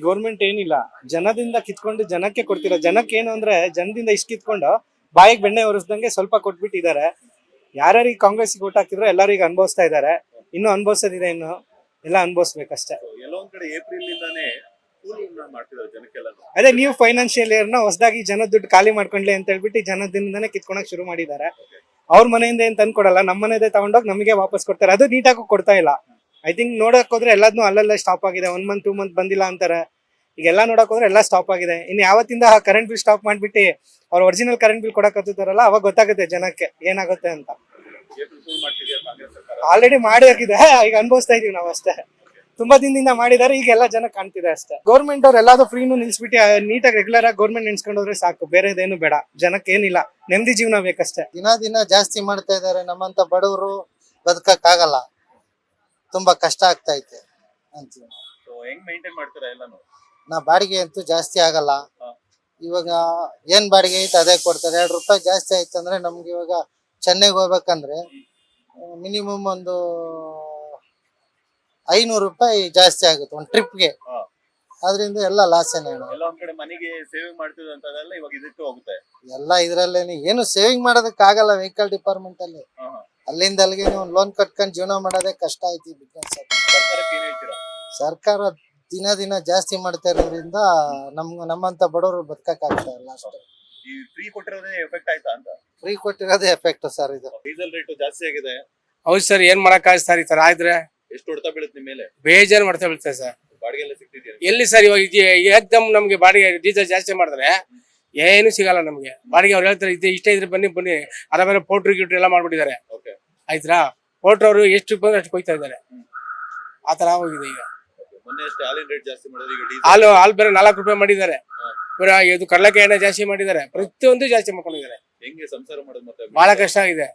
Government ಏನಿಲ್ಲ, ಜನದಿಂದ ಕಿತ್ಕೊಂಡು ಜನಕ್ಕೆ ಕೊಡ್ತಿರೋ. ಜನಕ್ಕೆ ಏನು ಅಂದ್ರೆ ಜನದಿಂದ ಇಷ್ಟು ಕಿತ್ಕೊಂಡು ಬಾಯಿಗೆ ಬೆಣ್ಣೆ ಒರೆಸ್ದಂಗೆ ಸ್ವಲ್ಪ ಕೊಟ್ಬಿಟ್ಟಿದ್ದಾರೆ. ಯಾರ್ಯಾರಿಗೆ ಕಾಂಗ್ರೆಸ್ಗೆ ಓಟ್ ಹಾಕಿದ್ರು ಎಲ್ಲರಿಗೂ ಅನುಭವಿಸ್ತಾ ಇದ್ದಾರೆ. ಇನ್ನು ಅನುಭವಿಸೋದಿದೆ, ಇನ್ನು ಎಲ್ಲ ಅನುಭವಿಸ್ಬೇಕಷ್ಟೇ. ಎಲ್ಲೋ ಒಂದ್ ಕಡೆ ಏಪ್ರಿಲ್ ಇಂದಾನೆ ಮಾಡ್ತಿದ್ದಾರೆ ಜನಕ್ಕೆಲ್ಲ. ಅದೇ ನ್ಯೂ ಫೈನಾನ್ಷಿಯಲ್ ಇಯರ್ ನ ಹೊಸದಾಗಿ ಜನದ ದುಡ್ಡು ಖಾಲಿ ಮಾಡ್ಕೊಂಡ್ಲಿ ಅಂತ ಹೇಳ್ಬಿಟ್ಟು ಜನದಿಂದಾನೆ ಕಿತ್ಕೊಳಕ್ ಶುರು ಮಾಡಿದ್ದಾರೆ. ಅವ್ರ ಮನೆಯಿಂದ ಏನ್ ತಂದ್ಕೊಡಲ್ಲ, ನಮ್ಮ ಮನೆದೇ ತಗೊಂಡೋಗಿ ನಮಗೆ ವಾಪಸ್ ಕೊಡ್ತಾರೆ. ಅದು ನೀಟಾಗಿ ಕೊಡ್ತಾ ಇಲ್ಲ. ಐ ಥಿಂಕ್ ನೋಡಕ್ ಹೋದ್ರೆ ಎಲ್ಲಾದ್ನೂ ಅಲ್ಲಲ್ಲೇ ಸ್ಟಾಪ್ ಆಗಿದೆ. 1 ಮಂತ್ 2 ಮಂತ್ ಬಂದಿಲ್ಲ ಅಂತಾರೆ. ಈಗೆಲ್ಲ ನೋಡಕ್ ಹೋದ್ರೆ ಎಲ್ಲ ಸ್ಟಾಪ್ ಆಗಿದೆ. ಇನ್ನು ಯಾವತ್ತಿಂದ ಕರೆಂಟ್ ಬಿಲ್ ಸ್ಟಾಪ್ ಮಾಡ್ಬಿಟ್ಟು ಅವ್ರ ಒರಿಜಿನಲ್ ಕರೆಂಟ್ ಬಿಲ್ ಕೊಡಕ್ ಹತ್ತಾರಲ್ಲ, ಅವಾಗ ಗೊತ್ತಾಗುತ್ತೆ ಜನಕ್ಕೆ ಏನಾಗುತ್ತೆ ಅಂತ. ಆಲ್ರೆಡಿ ಮಾಡಿ ಹಾಕಿದೆ, ಈಗ ಅನುಭವಿಸ್ತಾ ಇದೀವಿ ನಾವು ಅಷ್ಟೇ. ತುಂಬಾ ದಿನದಿಂದ ಮಾಡಿದಾರೆ, ಈಗೆಲ್ಲ ಜನ ಕಾಣ್ತಿದೆ ಅಷ್ಟೇ. ಗೌರ್ಮೆಂಟ್ ಅವ್ರು ಎಲ್ಲಾದ್ರೂ ಫ್ರೀನು ನಿಲ್ಸ್ಬಿಟ್ಟು ನೀಟಾಗಿ ರೆಗ್ಯುಲರ್ ಆಗಿ ಗೌರ್ಮೆಂಟ್ ನೆನ್ಸ್ಕೊಂಡೋದ್ರೆ ಸಾಕು. ಬೇರೆದೇನು ಬೇಡ, ಜನಕ್ಕೆ ಏನಿಲ್ಲ, ನೆಮ್ಮದಿ ಜೀವನ ಬೇಕಷ್ಟೇ. ದಿನ ಜಾಸ್ತಿ ಮಾಡ್ತಾ ಇದಾರೆ. ನಮ್ಮಂತ ಬಡವರು ಬದುಕಕ್ ಆಗಲ್ಲ, ತುಂಬಾ ಕಷ್ಟ ಆಗ್ತಾ ಐತೆ ಅಂತೀವಿ. ಹೆಂಗ್ ಮೇಂಟೈನ್ ಮಾಡ್ತೀರಾ ಎಲ್ಲಾನು? ಬಾಡಿಗೆ ಅಂತೂ ಜಾಸ್ತಿ ಆಗಲ್ಲ. ಇವಾಗ ಏನ್ ಬಾಡಿಗೆ ಐತೆ ಅದೇ ಕೊಡ್ತಾರೆ. 2 ರೂಪಾಯಿ ಜಾಸ್ತಿ ಆಯ್ತು ಅಂದ್ರೆ ನಮ್ಗೆ ಇವಾಗ ಚೆನ್ನೈಗೆ ಹೋಗ್ಬೇಕಂದ್ರೆ ಮಿನಿಮಮ್ ಒಂದು 500 ರೂಪಾಯಿ ಜಾಸ್ತಿ ಆಗುತ್ತೆ ಒಂದು ಟ್ರಿಪ್ಗೆ. ಅದರಿಂದ ಎಲ್ಲ ಲಾಸ್ ಏನೇ. ಎಲ್ಲ ಒಂದ್ ಕಡೆ ಮನೆಗೆ ಸೇವಿಂಗ್ ಮಾಡ್ತಿದ್ರು ಅಂತದೆಲ್ಲ ಇವಾಗ ಇದಕ್ಕೆ ಹೋಗುತ್ತೆ. ಎಲ್ಲ ಇದ್ರಲ್ಲೇನೆ ಏನು ಸೇವಿಂಗ್ ಮಾಡೋದಕ್ಕೆ ಆಗಲ್ಲ. ವೆಹಿಕಲ್ ಡಿಪಾರ್ಟ್ಮೆಂಟ್ ಅಲ್ಲಿ ಅಲ್ಲಿಂದ ಅಲ್ಲಿಗೆ ಒಂದು ಲೋನ್ ಕಟ್ಕೊಂಡು ಜೀವನ ಮಾಡೋದೇ ಕಷ್ಟ ಐತಿ ಬಿಸ್ನೆಸ್. ಸರ್ಕಾರಕ್ಕೆ ಏನ್ ಹೇಳ್ತೀರಾ? ಸರ್ಕಾರ ದಿನ ಜಾಸ್ತಿ ಮಾಡ್ತಾ ಇರೋದ್ರಿಂದ ನಮ್ಮಂತ ಬಡವರು ಬದುಕಕ್ ಆಗ್ತಾ ಇಲ್ಲ ಅಷ್ಟೇ. ಈ ಫ್ರೀ ಕೊಟ್ಟಿರೋದೇ ಎಫೆಕ್ಟ್ ಆಯ್ತಾ ಅಂತ? ಫ್ರೀ ಕೊಟ್ಟಿರೋದೇ ಎಫೆಕ್ಟ್ ಸರ್. ಇದು ಡೀಸೆಲ್ ರೇಟ್ ಜಾಸ್ತಿ ಆಗಿದೆ. ಹೌದು ಸರ್, ಏನ್ ಮಾಡಕ್ ಸರ್ ಈ ತರ ಆದ್ರೆ ಎಷ್ಟು ಹೊಡ್ತಾ ಬೀಳುತ್ತೆ ನಿಮ್ಮ ಮೇಲೆ? ಬೇಜಾರು ಮಾಡ್ತಾ ಬೀಳ್ತದೆ ಸರ್. ಬಾಡಿಗೆ ಎಲ್ಲ ಸಿಗ್ತಿದ್ಯಾ? ಎಲ್ಲಿ ಸರ್ ಇವಾಗ ಏಕ್ದಮ್ ನಮ್ಗೆ ಬಾಡಿಗೆ ಡೀಸೆಲ್ ಜಾಸ್ತಿ ಮಾಡಿದ್ರೆ ಏನು ಸಿಗಲ್ಲ ನಮ್ಗೆ ಬಾಡಿಗೆ. ಅವ್ರು ಹೇಳ್ತಾರೆ ಇಷ್ಟೇ ಇದ್ರೆ ಬನ್ನಿ ಅದ ಮೇಲೆ ಪೌಡ್ರ್ ಗಿಟ್ರು ಎಲ್ಲ ಮಾಡ್ಬಿಟ್ಟಿದ್ದಾರೆ. ಆಯ್ತಾ, ಪೌಡ್ರ್ ಅವರು ಎಷ್ಟು ಬಂದ್ರೆ ಅಷ್ಟು ಕೊಯ್ತಾ ಇದ್ದಾರೆ. ಆತರ ಹೋಗಿದೆ ಈಗ. ಮೊನ್ನೆ ಅಷ್ಟೇ ಹಾಲಿನ ರೇಟ್ ಜಾಸ್ತಿ ಮಾಡಿದ್ರೆ ಈಗ ಹಾಲು ಬೇರೆ 4 ರೂಪಾಯಿ ಮಾಡಿದ್ದಾರೆ. ಇದು ಕಡಲೆಕಾಯಿ ಎಣ್ಣೆ ಜಾಸ್ತಿ ಮಾಡಿದ್ದಾರೆ. ಪ್ರತಿಯೊಂದು ಜಾಸ್ತಿ ಮಾಡ್ಕೊಂಡಿದ್ದಾರೆ. ಹೆಂಗೆ ಸಂಸಾರ ಮಾಡೋದು ಮತ್ತೆ? ಬಹಳ ಕಷ್ಟ ಆಗಿದೆ,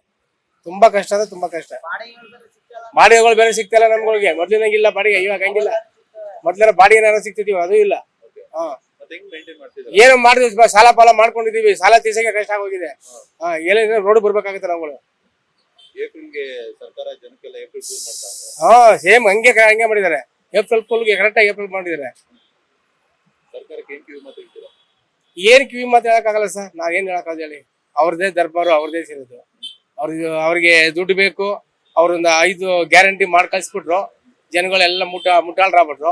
ತುಂಬಾ ಕಷ್ಟ ಅಂದ್ರೆ ತುಂಬಾ ಕಷ್ಟ. ಬಾಡಿಗೆಗಳು ಬೇರೆ ಸಿಗ್ತಿಲ್ಲ ನಮ್ಗಳಿಗೆ. ಮೊದ್ಲಿನಂಗಿಲ್ಲ ಬಾಡಿಗೆ, ಇವಾಗ ಹಂಗಿಲ್ಲ. ಮೊದ್ಲೆಲ್ಲ ಬಾಡಿಗೆ ಏನಾದ್ರು ಸಿಗ್ತಿದೀವಿ, ಅದು ಇಲ್ಲ. ಏನೋ ಮಾಡಿದ್ವಿ, ಸಾಲ ಪಾಲ ಮಾಡ್ಕೊಂಡಿದೀವಿ. ಸಾಲ ತೀರ್ಸಕ್ಕೆ ಕಷ್ಟ ಆಗೋಗಿದೆ. ಏನಿದ್ರೆ ರೋಡ್ ಬರ್ಬೇಕಾಗುತ್ತೆ ನಾವುಗಳು. ಏಪ್ರಿಲ್ಗೆ ಸರ್ಕಾರ ಜನಕ್ಕೆಲ್ಲ ಏಪ್ರಿಲ್ ಫೂಲ್ ಮಾಡ್ತಾರೆ. ಸೇಮ್ ಹಂಗೆ ಮಾಡಿದ್ದಾರೆ. ಏಪ್ರಿಲ್ ಫೂಲ್ಗೆ ಕರೆಕ್ಟಾಗಿ ಏಪ್ರಿಲ್ ಮಾಡಿದ್ದಾರೆ. ಸರ್ಕಾರಕ್ಕೆ ಏನ್ ಕಿವಿ ಮಾತು ಹೇಳ್ತೀರಾ? ಏನ್ ಕಿವಿ ಮಾತು ಹೇಳಕ್ಕಾಗಲ್ಲ ಸರ್. ನಾವೇನ್ ಹೇಳಕ್ಕಾಗಲ್ಲ ಹೇಳಿ. ಅವ್ರದೇ ದರ್ಬಾರು, ಅವ್ರದೇ ಸೇರೋದು. ಅವ್ರಿಗೆ ದುಡ್ಡು ಬೇಕು. ಅವ್ರೊಂದು 5 ಗ್ಯಾರಂಟಿ ಮಾಡಿ ಕಳ್ಸಿಬಿಟ್ರು. ಜನಗಳೆಲ್ಲ ಮುಟ್ಟಾಳ್ರಾಗ್ಬಿಟ್ರು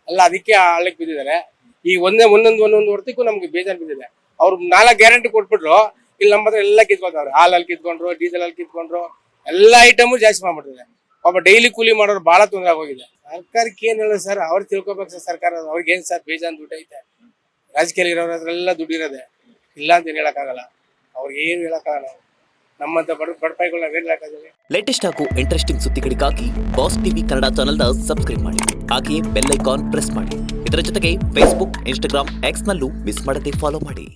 ಎಲ್ಲ. ಅದಕ್ಕೆ ಹಳ್ಳಕ್ಕೆ ಬಿದ್ದಿದ್ದಾರೆ. ಈ ಒಂದೊಂದು ಹೊರತಿಗೂ ನಮ್ಗೆ ಬೇಜಾರು ಬಿದ್ದಿದೆ. ಅವ್ರು 4 ಗ್ಯಾರಂಟಿ ಕೊಟ್ಬಿಟ್ರು. ಇಲ್ಲಿ ನಮ್ಮ ಹತ್ರ ಎಲ್ಲ ಕಿತ್ಕೊಳ್ತಾವ್ರೆ. ಹಾಲಲ್ಲಿ ಕಿತ್ಕೊಂಡ್ರು, ಡೀಸೆಲ್ ಅಲ್ಲಿ ಕಿತ್ಕೊಂಡ್ರು, ಎಲ್ಲ ಐಟಮು ಜಾಸ್ತಿ ಮಾಡ್ಬಿಟ್ಟಿದೆ. ಪಾಪ ಡೈಲಿ ಕೂಲಿ ಮಾಡೋರು ಬಹಳ ತೊಂದರೆ ಆಗೋಗಿದೆ. ಸರ್ಕಾರಕ್ಕೆ ಏನ್ ಹೇಳೋದು ಸರ್, ಅವ್ರು ತಿಳ್ಕೊಬೇಕು ಸರ್. ಸರ್ಕಾರ ಅವ್ರಿಗೆ ಏನ್ ಸರ್ ಬೇಜಾನ್ ದುಡ್ಡು ಐತೆ. ರಾಜಕೀಯ ಇರೋರ ಹತ್ರ ದುಡ್ಡು ಇರೋದೆ, ಇಲ್ಲ ಅಂತ ಏನ್ ಹೇಳಕ್ಕಾಗಲ್ಲ. ಅವ್ರಿಗೆ ಏನು ಹೇಳಕ್ಕಾಗಲ್ಲ. ನಮ್ಮಂತ ಬಡಪಾಯಿಗಳನ್ನ ಏನ್ ಹೇಳಕ್ಕಾಗಲ್ಲ. ಲೇಟೆಸ್ಟ್ ಹಾಗೂ ಇಂಟ್ರೆಸ್ಟಿಂಗ್ ಸುದ್ದಿಗಳಿಗಾಗಿ ಬಾಸ್ ಟಿವಿ ಕನ್ನಡ ಚಾನೆಲ್ನ ಸಬ್ಸ್ಕ್ರೈಬ್ ಮಾಡಿ. ಹಾಗೆಯೇ ಬೆಲ್ ಐಕಾನ್ ಪ್ರೆಸ್ ಮಾಡಿ. ಇದರ ಜೊತೆಗೆ ಫೇಸ್ಬುಕ್, ಇನ್ಸ್ಟಾಗ್ರಾಮ್, ಎಕ್ಸ್ ನಲ್ಲೂ ಮಿಸ್ ಮಾಡದೆ ಫಾಲೋ ಮಾಡಿ.